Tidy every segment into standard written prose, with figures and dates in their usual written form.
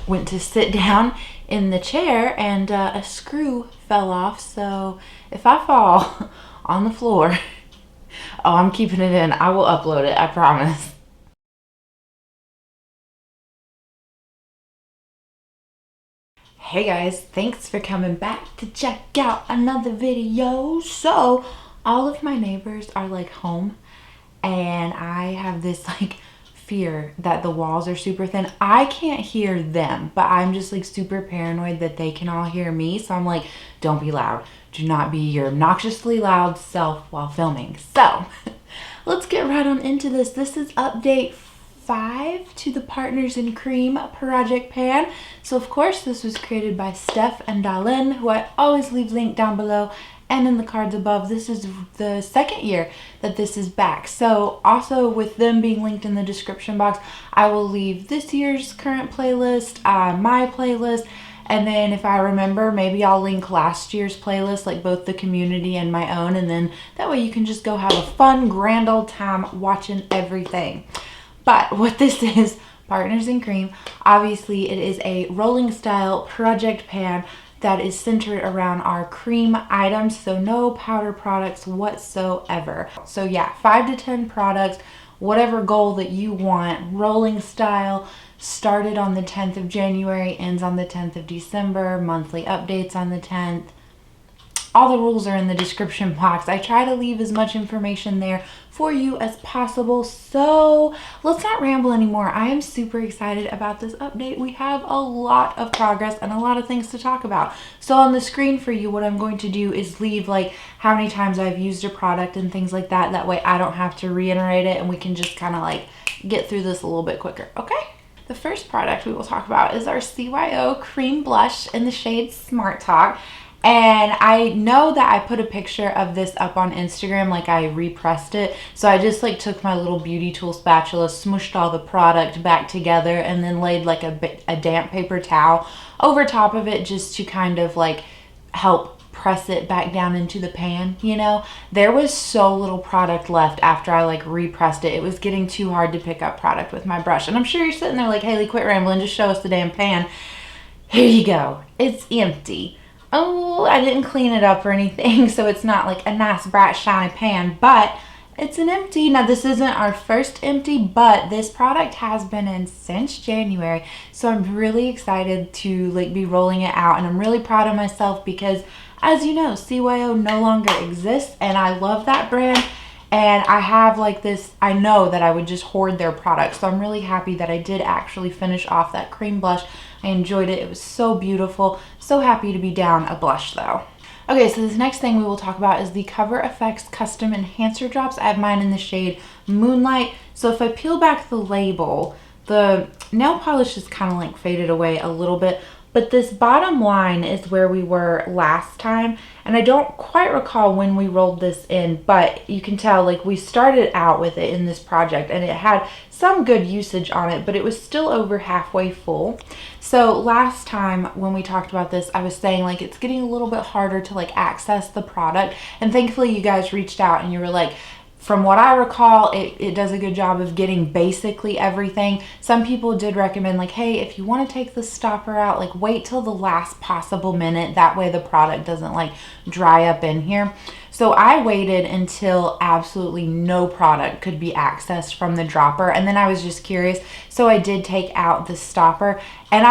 went to sit down in the chair and a screw fell off. So if I fall on the floor, oh, I'm keeping it in. I will upload it, I promise. Hey guys, thanks for coming back to check out another video. So all of my neighbors are like home, and I have this like fear that the walls are super thin. I can't hear them, but I'm just like super paranoid that they can all hear me. So I'm like, don't be loud. Do not be your obnoxiously loud self while filming. So let's get right on into this. This is update 5 to the Partners in Cream project pan. So of course this was created by Steph and DaLin, who I always leave linked down below and in the cards above. This is the second year that this is back. So also with them being linked in the description box, I will leave this year's current playlist, my playlist, and then if I remember, maybe I'll link last year's playlist, like both the community and my own, and then that way you can just go have a fun, grand old time watching everything. But what this is, Partners in Cream, obviously it is a rolling style project pan that is centered around our cream items, so no powder products whatsoever. So yeah, 5 to 10 products, whatever goal that you want, rolling style, started on the 10th of January, ends on the 10th of December, monthly updates on the 10th. All the rules are in the description box. I try to leave as much information there for you as possible. So let's not ramble anymore. I am super excited about this update. We have a lot of progress and a lot of things to talk about. So on the screen for you, what I'm going to do is leave like how many times I've used a product and things like that. That way I don't have to reiterate it and we can just kind of like get through this a little bit quicker, okay? The first product we will talk about is our CYO Cream Blush in the shade Smart Talk. And I know that I put a picture of this up on Instagram, like I repressed it. So I just like took my little beauty tool spatula, smushed all the product back together, and then laid like a damp paper towel over top of it just to kind of like help press it back down into the pan, you know? There was so little product left after I like repressed it. It was getting too hard to pick up product with my brush. And I'm sure you're sitting there like, Haley, quit rambling, just show us the damn pan. Here you go. It's empty. Oh, I didn't clean it up or anything, so it's not like a nice bright shiny pan, but it's an empty. Now this isn't our first empty, but this product has been in since January, so I'm really excited to like be rolling it out, and I'm really proud of myself because, as you know, CYO no longer exists, and I love that brand. And I have like this, I know that I would just hoard their products. So I'm really happy that I did actually finish off that cream blush. I enjoyed it. It was so beautiful. So happy to be down a blush though. Okay, so this next thing we will talk about is the CoverFX Custom Enhancer Drops. I have mine in the shade Moonlight. So if I peel back the label, the nail polish is kind of like faded away a little bit. But this bottom line is where we were last time, and I don't quite recall when we rolled this in, but you can tell like we started out with it in this project and it had some good usage on it, but it was still over halfway full. So last time when we talked about this, I was saying like it's getting a little bit harder to like access the product, and thankfully you guys reached out and you were like, from what I recall, it does a good job of getting basically everything. Some people did recommend like, hey, if you want to take the stopper out, like wait till the last possible minute. That way the product doesn't like dry up in here. So I waited until absolutely no product could be accessed from the dropper. And then I was just curious. So I did take out the stopper, and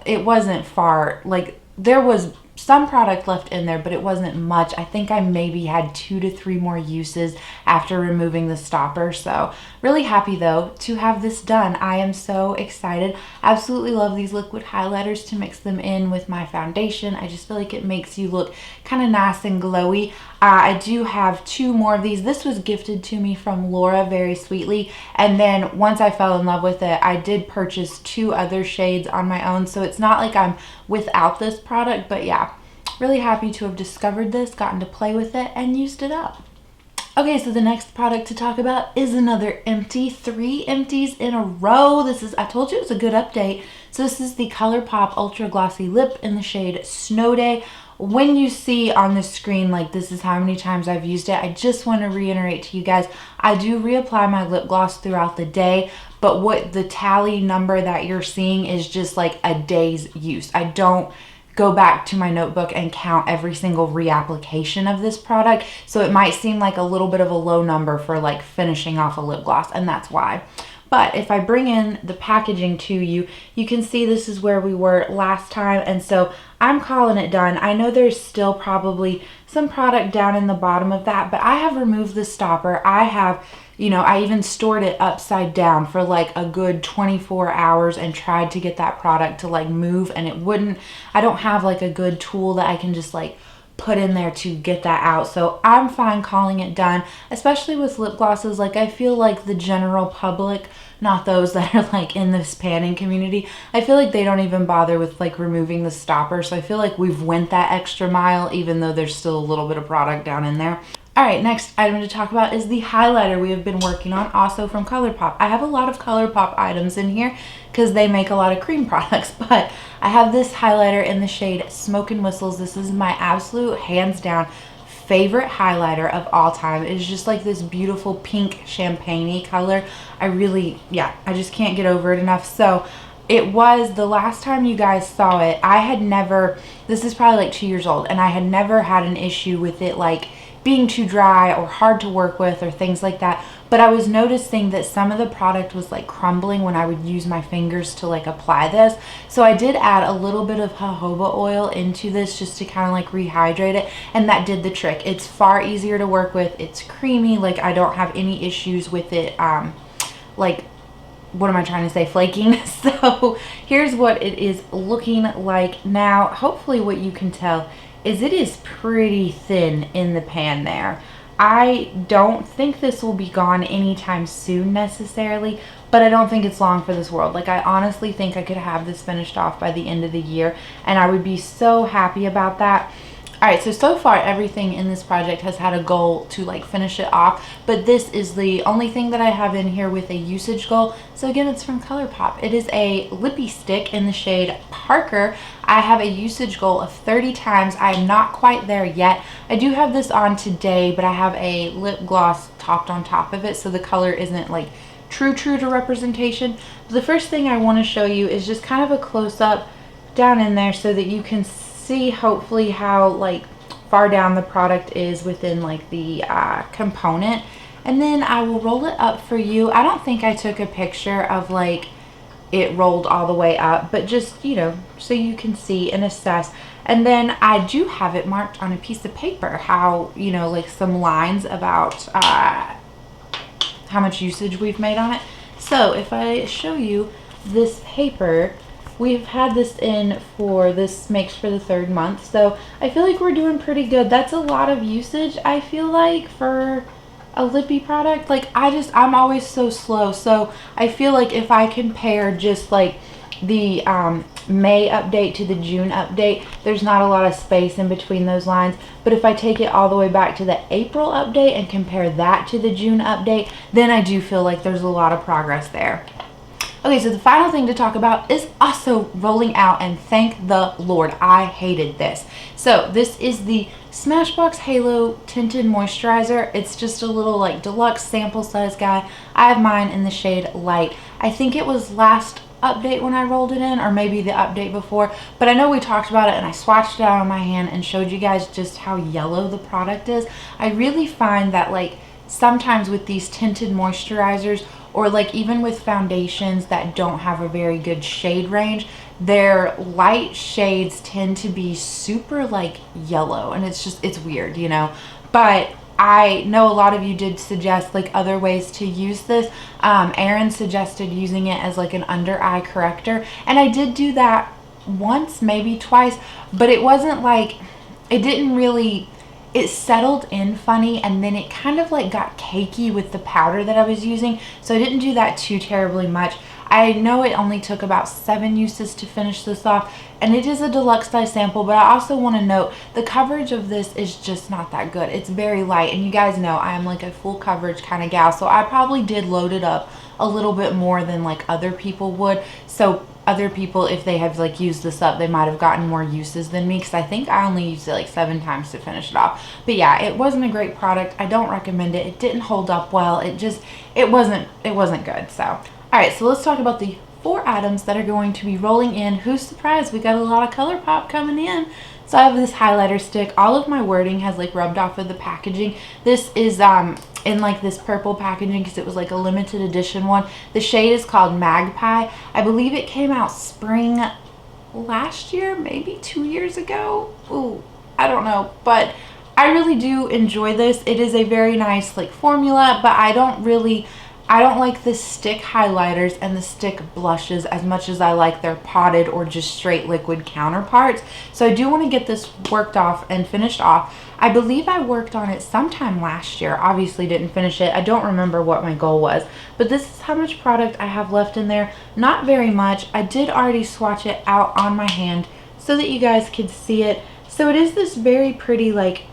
it wasn't far. Like there was some product left in there, but it wasn't much. I think I maybe had 2 to 3 more uses after removing the stopper. So really happy though to have this done. I am so excited. Absolutely love these liquid highlighters to mix them in with my foundation. I just feel like it makes you look kind of nice and glowy. I do have 2 more of these. This was gifted to me from Laura very sweetly, and then once I fell in love with it, I did purchase 2 other shades on my own, so it's not like I'm without this product. But yeah, really happy to have discovered this, gotten to play with it, and used it up. Okay, so the next product to talk about is another empty. 3 empties in a row. I told you it was a good update. So this is the ColourPop Ultra Glossy Lip in the shade Snow Day. When you see on the screen, like this is how many times I've used it, I just want to reiterate to you guys, I do reapply my lip gloss throughout the day, but what the tally number that you're seeing is just like a day's use. I don't go back to my notebook and count every single reapplication of this product, so it might seem like a little bit of a low number for like finishing off a lip gloss, and that's why. But if I bring in the packaging to you, you can see this is where we were last time, and so I'm calling it done. I know there's still probably some product down in the bottom of that, but I have removed the stopper. I have, you know, I even stored it upside down for like a good 24 hours and tried to get that product to like move, and it wouldn't. I don't have like a good tool that I can just like put in there to get that out. So I'm fine calling it done, especially with lip glosses. Like, I feel like the general public, not those that are like in this panning community, I feel like they don't even bother with like removing the stopper. So I feel like we've went that extra mile, even though there's still a little bit of product down in there. All right, next item to talk about is the highlighter we have been working on, also from ColourPop. I have a lot of ColourPop items in here because they make a lot of cream products, but I have this highlighter in the shade Smoke and Whistles. This is my absolute, hands down, favorite highlighter of all time. It is just like this beautiful pink champagne-y color. I really, yeah, I just can't get over it enough. So it was, the last time you guys saw it, I had never, this is probably like 2 years old, and I had never had an issue with it like being too dry or hard to work with or things like that. But I was noticing that some of the product was like crumbling when I would use my fingers to like apply this. So I did add a little bit of jojoba oil into this just to kind of like rehydrate it, and that did the trick. It's far easier to work with. It's creamy. Like, I don't have any issues with it, like, what am I trying to say, flaking. So here's what it is looking like now. Hopefully what you can tell is it is pretty thin in the pan there. I don't think this will be gone anytime soon necessarily, but I don't think it's long for this world. Like, I honestly think I could have this finished off by the end of the year, and I would be so happy about that. All right, so far everything in this project has had a goal to like finish it off, but this is the only thing that I have in here with a usage goal. So again, it's from ColourPop. It is a lippy stick in the shade Parker. I have a usage goal of 30 times. I am not quite there yet. I do have this on today, but I have a lip gloss topped on top of it, so the color isn't like true to representation. But the first thing I want to show you is just kind of a close-up down in there so that you can see hopefully how like far down the product is within like the component, and then I will roll it up for you. I don't think I took a picture of like it rolled all the way up, but just, you know, so you can see and assess. And then I do have it marked on a piece of paper how, you know, like some lines about how much usage we've made on it. So if I show you this paper, we've had this in for, this makes for the 3rd month, so I feel like we're doing pretty good. That's a lot of usage, I feel like, for a lippy product. Like, I'm always so slow, so I feel like if I compare just like the May update to the June update, there's not a lot of space in between those lines. But if I take it all the way back to the April update and compare that to the June update, then I do feel like there's a lot of progress there. Okay, so the final thing to talk about is also rolling out, and thank the Lord, I hated this. So this is the Smashbox Halo Tinted Moisturizer. It's just a little like deluxe sample size guy. I have mine in the shade Light. I think it was last update when I rolled it in, or maybe the update before, but I know we talked about it and I swatched it out on my hand and showed you guys just how yellow the product is. I really find that like sometimes with these tinted moisturizers, or like even with foundations that don't have a very good shade range, their light shades tend to be super like yellow, and it's just, it's weird, you know. But I know a lot of you did suggest like other ways to use this. Erin suggested using it as like an under eye corrector, and I did do that once, maybe twice, but it wasn't like, it didn't really, it settled in funny, and then it kind of like got cakey with the powder that I was using, so I didn't do that too terribly much. I know it only took about 7 uses to finish this off, and it is a deluxe size sample, but I also want to note the coverage of this is just not that good. It's very light, and you guys know I am like a full coverage kind of gal, so I probably did load it up a little bit more than like other people would. So other people, if they have like used this up, they might have gotten more uses than me, because I think I only used it like 7 times to finish it off. But yeah, it wasn't a great product. I don't recommend it. It didn't hold up well. It wasn't good. So All right, so let's talk about the 4 items that are going to be rolling in. Who's surprised? We got a lot of ColourPop coming in. So I have this highlighter stick. All of my wording has like rubbed off of the packaging. This is in like this purple packaging because it was like a limited edition one. The shade is called Magpie. I believe it came out spring last year, maybe 2 years ago. Ooh, I don't know, but I really do enjoy this. It is a very nice like formula, but I don't like the stick highlighters and the stick blushes as much as I like their potted or just straight liquid counterparts. So I do want to get this worked off and finished off. I believe I worked on it sometime last year. Obviously didn't finish it. I don't remember what my goal was, but this is how much product I have left in there. Not very much. I did already swatch it out on my hand so that you guys could see it. So it is this very pretty like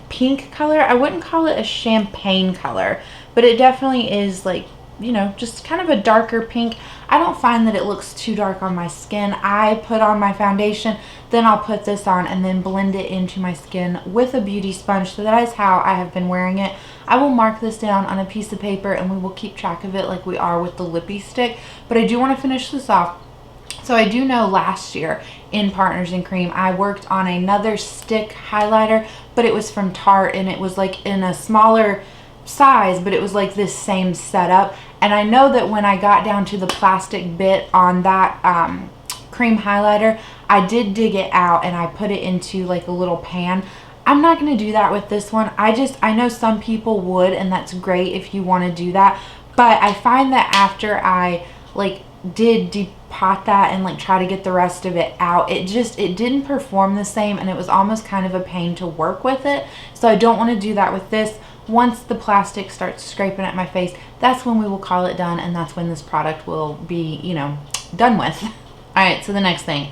pink color. I wouldn't call it a champagne color, but it definitely is like, you know, just kind of a darker pink. I don't find that it looks too dark on my skin. I put on my foundation, then I'll put this on and then blend it into my skin with a beauty sponge. So that is how I have been wearing it. I will mark this down on a piece of paper and we will keep track of it like we are with the Lippie stick. But I do want to finish this off. So I do know last year in Partners in Cream, I worked on another stick highlighter, but it was from Tarte and it was like in a smaller size, but it was like this same setup. And I know that when I got down to the plastic bit on that cream highlighter, I did dig it out and I put it into like a little pan. I'm not going to do that with this one. I know some people would, and that's great if you want to do that, but I find that after I like did depot that and like try to get the rest of it out, it didn't perform the same, and it was almost kind of a pain to work with it. So I don't want to do that with this. Once the plastic starts scraping at my face, that's when we will call it done, and that's when this product will be, you know, done with. All right, so the next thing,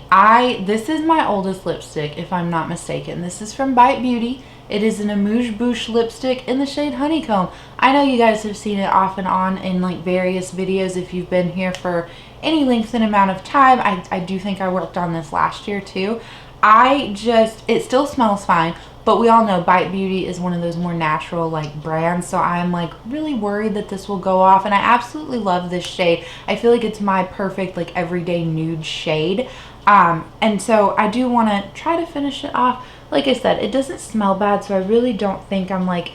this is my oldest lipstick, if I'm not mistaken. This is from Bite Beauty. It is an Amuse Bouche lipstick in the shade Honeycomb. I know you guys have seen it off and on in like various videos if you've been here for any length and amount of time. I do think I worked on this last year too. It still smells fine, but we all know Bite Beauty is one of those more natural like brands, so I'm like really worried that this will go off, and I absolutely love this shade. I feel like it's my perfect like everyday nude shade, and so I do want to try to finish it off. Like I said, it doesn't smell bad, so I really don't think I'm like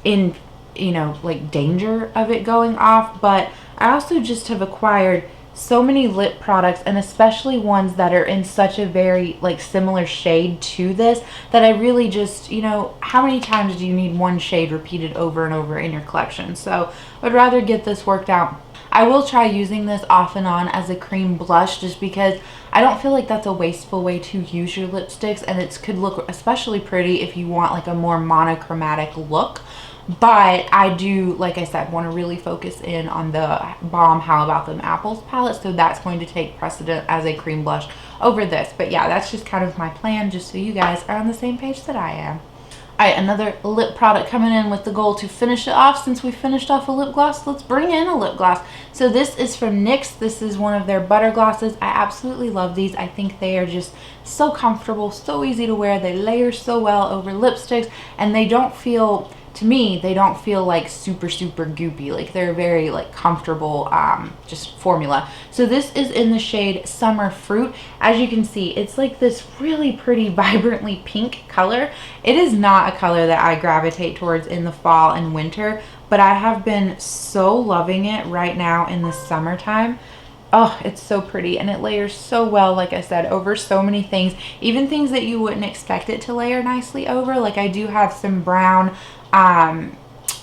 in, you know, like danger of it going off, but I also just have acquired so many lip products, and especially ones that are in such a very like similar shade to this, that I really just, you know, how many times do you need one shade repeated over and over in your collection? So I'd rather get this worked out. I will try using this off and on as a cream blush, just because I don't feel like that's a wasteful way to use your lipsticks, and it could look especially pretty if you want like a more monochromatic look. But I do, like I said, want to really focus in on the Balm How About Them Apples palette, so that's going to take precedent as a cream blush over this. But yeah, that's just kind of my plan, just so you guys are on the same page that I am. Alright, another lip product coming in with the goal to finish it off. Since we finished off a lip gloss, let's bring in a lip gloss. So this is from NYX. This is one of their butter glosses. I absolutely love these. I think they are just so comfortable, so easy to wear. They layer so well over lipsticks, and they don't feel, to me, they don't feel like super goopy. Like they're very like comfortable just formula. So this is in the shade Summer Fruit. As you can see, it's like this really pretty vibrantly pink color. It is not a color that I gravitate towards in the fall and winter, but I have been so loving it right now in the summertime. Oh, it's so pretty, and it layers so well, like I said, over so many things, even things that you wouldn't expect it to layer nicely over. Like I do have some brown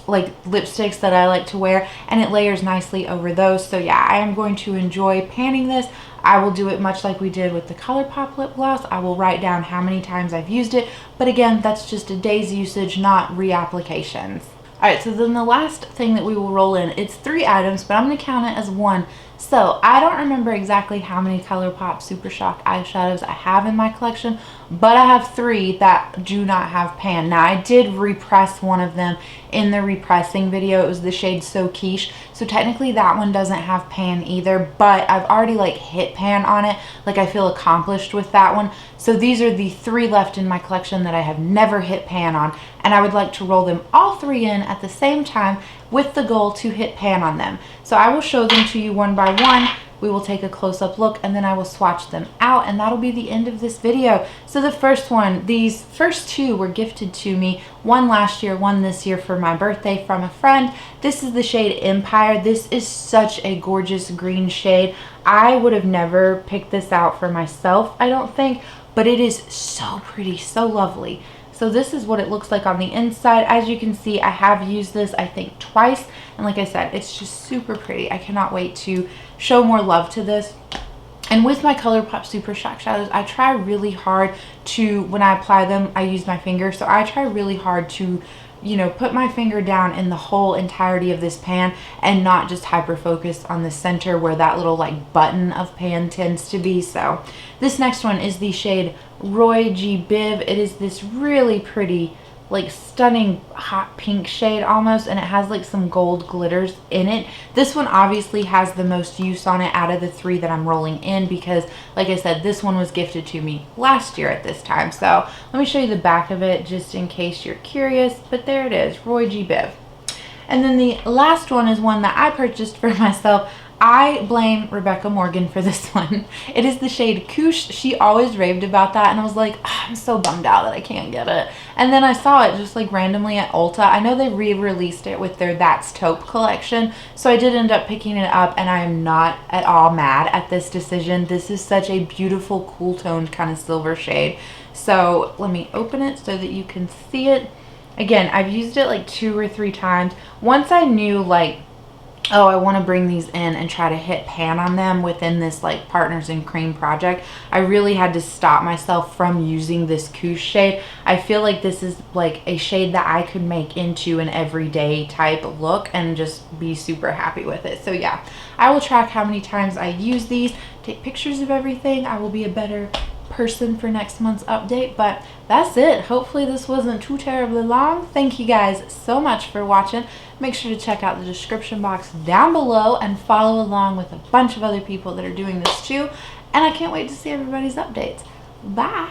like lipsticks that I like to wear, and it layers nicely over those. So yeah, I am going to enjoy panning this. I will do it much like we did with the ColourPop lip gloss. I will write down how many times I've used it, but again, that's just a day's usage, not reapplications. Alright, so then the last thing that we will roll in, it's 3 items, but I'm going to count it as 1. So I don't remember exactly how many ColourPop Supershock eyeshadows I have in my collection, but I have 3 that do not have pan. Now I did repress one of them in the repressing video. It was the shade So Quiche. So technically that one doesn't have pan either, but I've already like hit pan on it. Like I feel accomplished with that one. So these are the 3 left in my collection that I have never hit pan on, and I would like to roll them all 3 in at the same time with the goal to hit pan on them. So I will show them to you one by one. We will take a close-up look, and then I will swatch them out, and that'll be the end of this video. So the first one, these first 2 were gifted to me, one last year, one this year for my birthday from a friend. This is the shade Empire. This is such a gorgeous green shade. I would have never picked this out for myself, I don't think, but it is so pretty, so lovely. So this is what it looks like on the inside. As you can see, I have used this, I think, twice. And like I said, it's just super pretty. I cannot wait to show more love to this. And with my ColourPop Supershock shadows, I try really hard to, when I apply them, I use my finger. So I try really hard to, you know, put my finger down in the whole entirety of this pan and not just hyper focus on the center where that little like button of pan tends to be. So this next one is the shade Roy G Biv. It is this really pretty, like stunning hot pink shade almost, and it has like some gold glitters in it. This one obviously has the most use on it out of the 3 that I'm rolling in, because like I said, this one was gifted to me last year at this time. So let me show you the back of it just in case you're curious, but there it is, Roy G Biv. And then the last one is one that I purchased for myself. I blame Rebecca Morgan for this one. It is the shade Koosh. She always raved about that, and I was like, oh, I'm so bummed out that I can't get it. And then I saw it just like randomly at Ulta. I know they re-released it with their That's Taupe collection, so I did end up picking it up, and I am not at all mad at this decision. This is such a beautiful, cool toned kind of silver shade. So let me open it so that you can see it. Again, I've used it like 2 or 3 times. Once I knew like, oh, I want to bring these in and try to hit pan on them within this like Partners in Cream project, I really had to stop myself from using this Koosh shade. I feel like this is like a shade that I could make into an everyday type look and just be super happy with it. So yeah, I will track how many times I use these, take pictures of everything. I will be a better person for next month's update, but that's it. Hopefully this wasn't too terribly long. Thank you guys so much for watching. Make sure to check out the description box down below and follow along with a bunch of other people that are doing this too, and I can't wait to see everybody's updates. Bye.